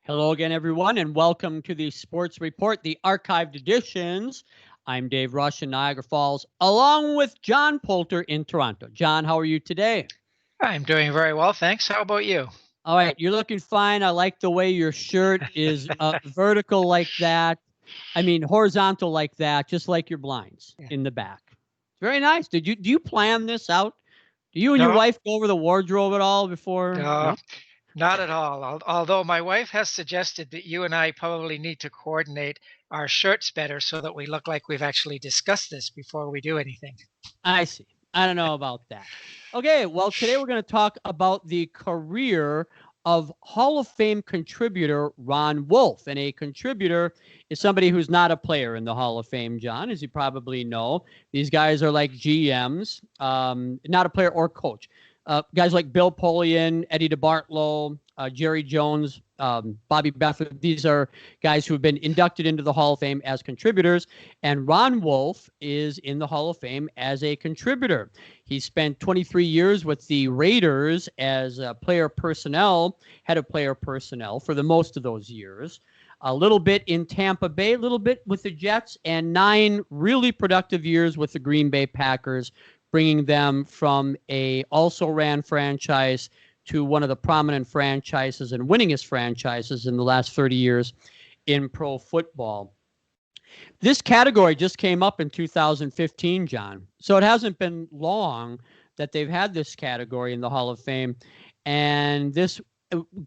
Hello again, everyone, and welcome to the Sports Report, the archived editions. I'm Dave Rusch in Niagara Falls, along with John Poulter in Toronto. John, how are you today? I'm doing very well, thanks. How about you? All right, you're looking fine. I like the way your shirt is vertical like that. I mean, horizontal like that, just like your blinds Yeah. in the back. Very nice. Do you plan this out? Do you and your No, wife go over the wardrobe at all before? no, No. not at all. Although my wife has suggested that you and I probably need to coordinate our shirts better so that we look like we've actually discussed this before we do anything. I see. I don't know about that. Okay, well, today we're going to talk about the career of Hall of Fame contributor Ron Wolf. And a contributor is somebody who's not a player in the Hall of Fame, John, as you probably know. These guys are like GMs, not a player or coach. Guys like Bill Polian, Eddie DeBartolo, Jerry Jones, Bobby Beathard. These are guys who have been inducted into the Hall of Fame as contributors. And Ron Wolf is in the Hall of Fame as a contributor. He spent 23 years with the Raiders as player personnel, head of player personnel for the most of those years. A little bit in Tampa Bay, a little bit with the Jets, and 9 really productive years with the Green Bay Packers, bringing them from a also-ran franchise to one of the prominent franchises and winningest franchises in the last 30 years in pro football. This category just came up in 2015, John. So it hasn't been long that they've had this category in the Hall of Fame. And this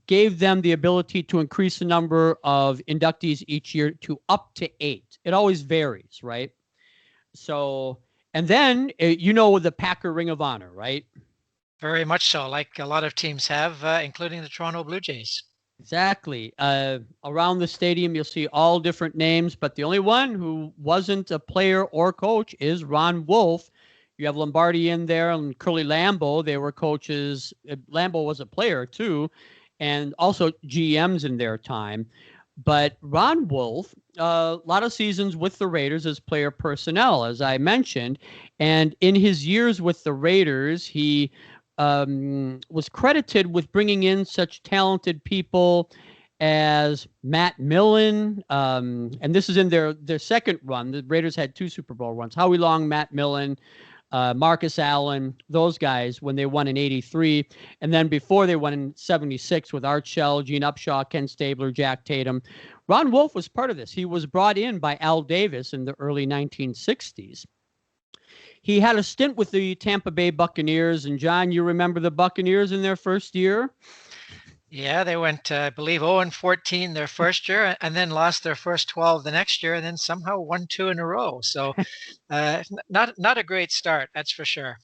gave them the ability to increase the number of inductees each year to up to 8. It always varies, right? So, and then, the Packer Ring of Honor, right? Very much so, like a lot of teams have, including the Toronto Blue Jays. Exactly. Around the stadium, you'll see all different names, but the only one who wasn't a player or coach is Ron Wolf. You have Lombardi in there and Curly Lambeau. They were coaches. Lambeau was a player too, and also GMs in their time. But Ron Wolf, a lot of seasons with the Raiders as player personnel, as I mentioned. And in his years with the Raiders, he was credited with bringing in such talented people as Matt Millen, and this is in their second run. The Raiders had 2 Super Bowl runs. Howie Long, Matt Millen, Marcus Allen, those guys when they won in '83, and then before they won in '76 with Art Shell, Gene Upshaw, Ken Stabler, Jack Tatum. Ron Wolf was part of this. He was brought in by Al Davis in the early 1960s. He had a stint with the Tampa Bay Buccaneers. And John, you remember the Buccaneers in their first year? Yeah, they went, I believe, 0-14 their first year and then lost their first 12 the next year and then somehow won 2 in a row. So not a great start, that's for sure.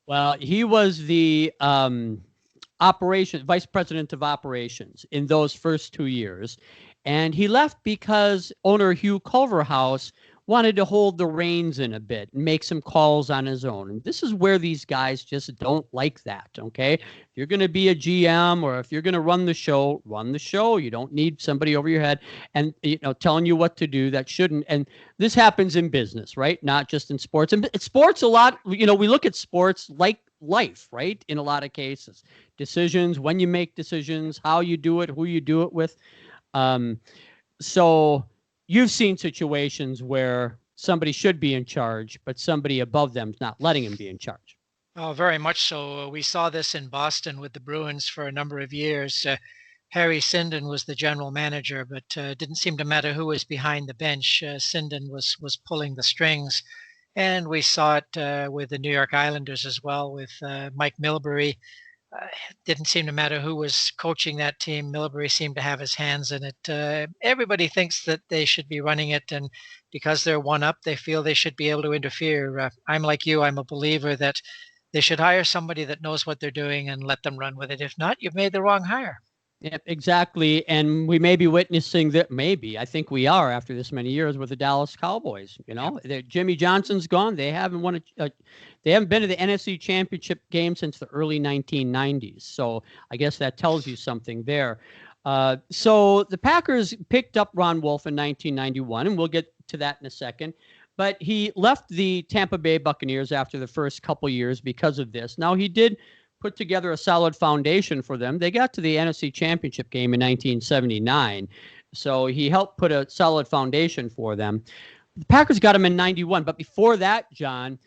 Well, he was the vice president of operations in those first 2 years. And he left because owner Hugh Culverhouse wanted to hold the reins in a bit and make some calls on his own. And this is where these guys just don't like that, okay? If you're going to be a GM or if you're going to run the show, run the show. You don't need somebody over your head and telling you what to do that shouldn't. And this happens in business, right? Not just in sports. And sports a lot, we look at sports like life, right? In a lot of cases. Decisions, when you make decisions, how you do it, who you do it with. So you've seen situations where somebody should be in charge, but somebody above them is not letting him be in charge. Oh, very much so. We saw this in Boston with the Bruins for a number of years. Harry Sinden was the general manager, but didn't seem to matter who was behind the bench. Sinden was pulling the strings. And we saw it with the New York Islanders as well with Mike Milbury. Didn't seem to matter who was coaching that team. Milbury seemed to have his hands in it. Everybody thinks that they should be running it, and because they're one up, they feel they should be able to interfere. I'm like you. I'm a believer that they should hire somebody that knows what they're doing and let them run with it. If not, you've made the wrong hire. Yep, exactly. And we may be witnessing that. Maybe I think we are after this many years with the Dallas Cowboys. Yeah. Jimmy Johnson's gone. They haven't won they haven't been to the NFC Championship game since the early 1990s. So I guess that tells you something there. So the Packers picked up Ron Wolf in 1991, and we'll get to that in a second. But he left the Tampa Bay Buccaneers after the first couple years because of this. Now, he did put together a solid foundation for them. They got to the NFC Championship game in 1979. So he helped put a solid foundation for them. The Packers got him in 91. But before that, John,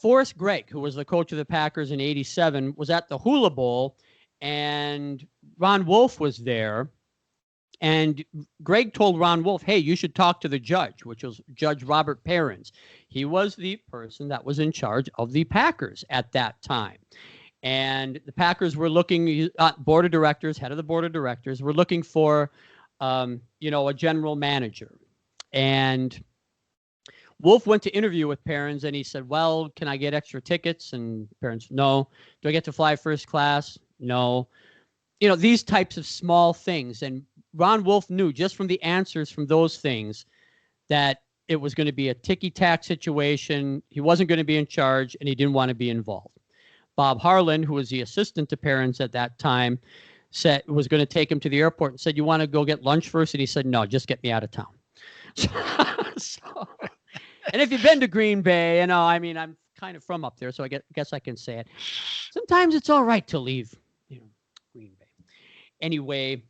Forrest Gregg, who was the coach of the Packers in 87, was at the Hula Bowl, and Ron Wolf was there. And Greg told Ron Wolf, hey, you should talk to the judge, which was Judge Robert Perrins. He was the person that was in charge of the Packers at that time. And the Packers were looking, board of directors, head of the board of directors, were looking for, a general manager. And Wolf went to interview with Perrins, and he said, well, can I get extra tickets? And Perrins, no. Do I get to fly first class? No. These types of small things. And Ron Wolf knew just from the answers from those things that it was going to be a ticky-tack situation. He wasn't going to be in charge, and he didn't want to be involved. Bob Harlan, who was the assistant to Perrins at that time, said was going to take him to the airport and said, you want to go get lunch first? And he said, no, just get me out of town. And if you've been to Green Bay, I'm kind of from up there, so I guess I can say it. Sometimes it's all right to leave, Green Bay. Anyway,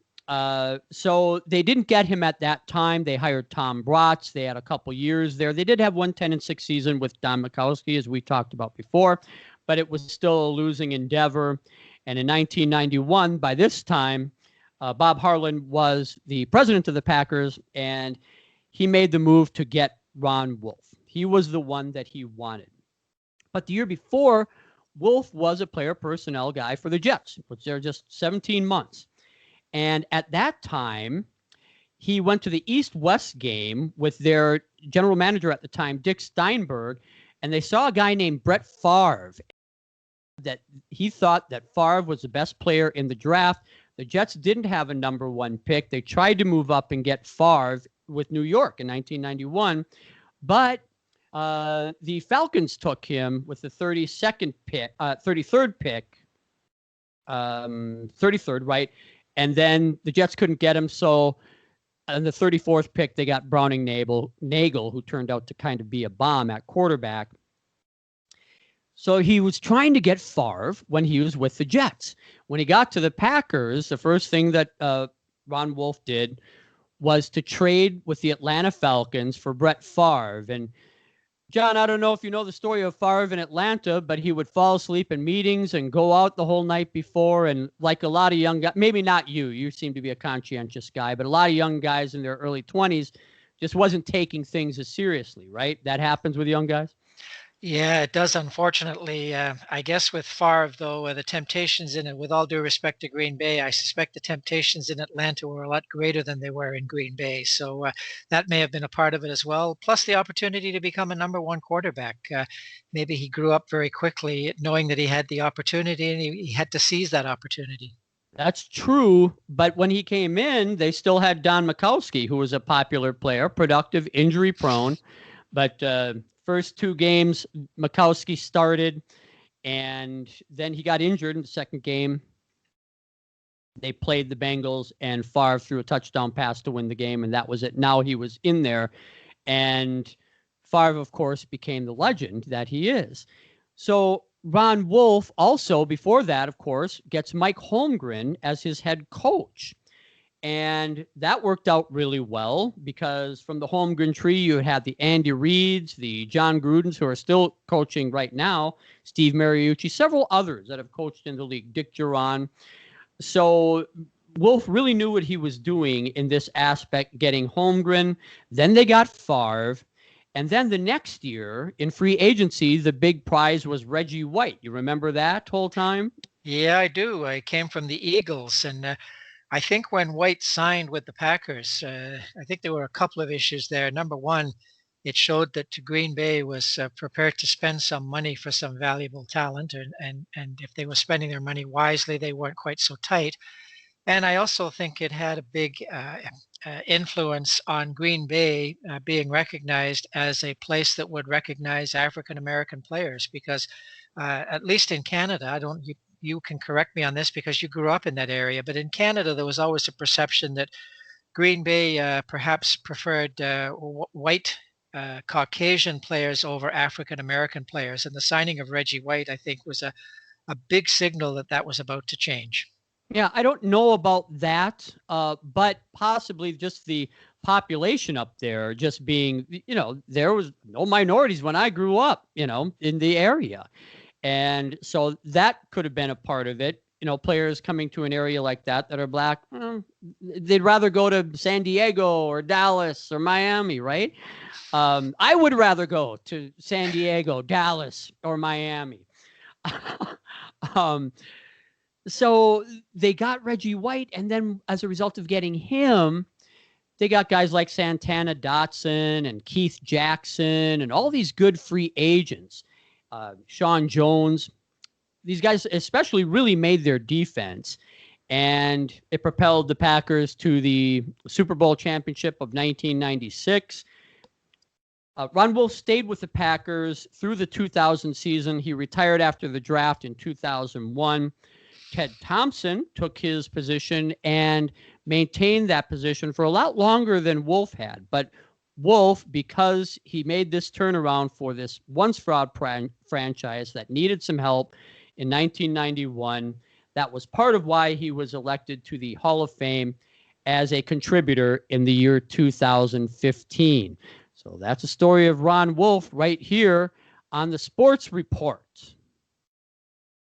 so they didn't get him at that time. They hired Tom Bratz. They had a couple years there. They did have one 10-6 season with Don Mikowski, as we talked about before, but it was still a losing endeavor. And in 1991, by this time, Bob Harlan was the president of the Packers, and he made the move to get Ron Wolf. He was the one that he wanted. But the year before, Wolf was a player personnel guy for the Jets, which they're just 17 months. And at that time, he went to the East-West game with their general manager at the time, Dick Steinberg, and they saw a guy named Brett Favre. That he thought that Favre was the best player in the draft. The Jets didn't have a number one pick. They tried to move up and get Favre with New York in 1991, but the Falcons took him with the 33rd pick, 33rd, right? And then the Jets couldn't get him, so on the 34th pick, they got Browning Nagel, who turned out to kind of be a bomb at quarterback. So he was trying to get Favre when he was with the Jets. When he got to the Packers, the first thing that Ron Wolf did was to trade with the Atlanta Falcons for Brett Favre. And John, I don't know if you know the story of Favre in Atlanta, but he would fall asleep in meetings and go out the whole night before. And like a lot of young guys, maybe not you seem to be a conscientious guy, but a lot of young guys in their early 20s just wasn't taking things as seriously, right? That happens with young guys. Yeah, it does, unfortunately. I guess with Favre, though, the temptations in it, with all due respect to Green Bay, I suspect the temptations in Atlanta were a lot greater than they were in Green Bay. So that may have been a part of it as well. Plus the opportunity to become a number one quarterback. Maybe he grew up very quickly knowing that he had the opportunity, and he had to seize that opportunity. That's true. But when he came in, they still had Don Mikowski, who was a popular player, productive, injury prone. But first two games, Mikowski started, and then he got injured in the second game. They played the Bengals, and Favre threw a touchdown pass to win the game, and that was it. Now he was in there, and Favre, of course, became the legend that he is. So Ron Wolf also, before that, of course, gets Mike Holmgren as his head coach. And that worked out really well because from the Holmgren tree, you had the Andy Reeds, the John Grudens, who are still coaching right now, Steve Mariucci, several others that have coached in the league, Dick Duran. So Wolf really knew what he was doing in this aspect, getting Holmgren. Then they got Favre. And then the next year in free agency, the big prize was Reggie White. You remember that whole time? Yeah, I do. I came from the Eagles, and I think when White signed with the Packers, I think there were a couple of issues there. Number one, it showed that Green Bay was prepared to spend some money for some valuable talent, and if they were spending their money wisely, they weren't quite so tight. And I also think it had a big influence on Green Bay being recognized as a place that would recognize African American players, because at least in Canada, I don't. You can correct me on this because you grew up in that area, but in Canada, there was always a perception that Green Bay perhaps preferred white Caucasian players over African American players. And the signing of Reggie White, I think, was a a big signal that that was about to change. Yeah, I don't know about that, but possibly just the population up there just being, there was no minorities when I grew up, in the area. And so that could have been a part of it. Players coming to an area like that are black, they'd rather go to San Diego or Dallas or Miami, right? I would rather go to San Diego, Dallas, or Miami. um, so they got Reggie White, and then as a result of getting him, they got guys like Santana Dotson and Keith Jackson and all these good free agents. Sean Jones, these guys especially really made their defense, and it propelled the Packers to the Super Bowl championship of 1996. Ron Wolf stayed with the Packers through the 2000 season. He retired after the draft in 2001. Ted Thompson took his position and maintained that position for a lot longer than Wolf had. But Wolf, because he made this turnaround for this once fraud franchise that needed some help in 1991, that was part of why he was elected to the Hall of Fame as a contributor in the year 2015. So that's a story of Ron Wolf right here on the Sports Report.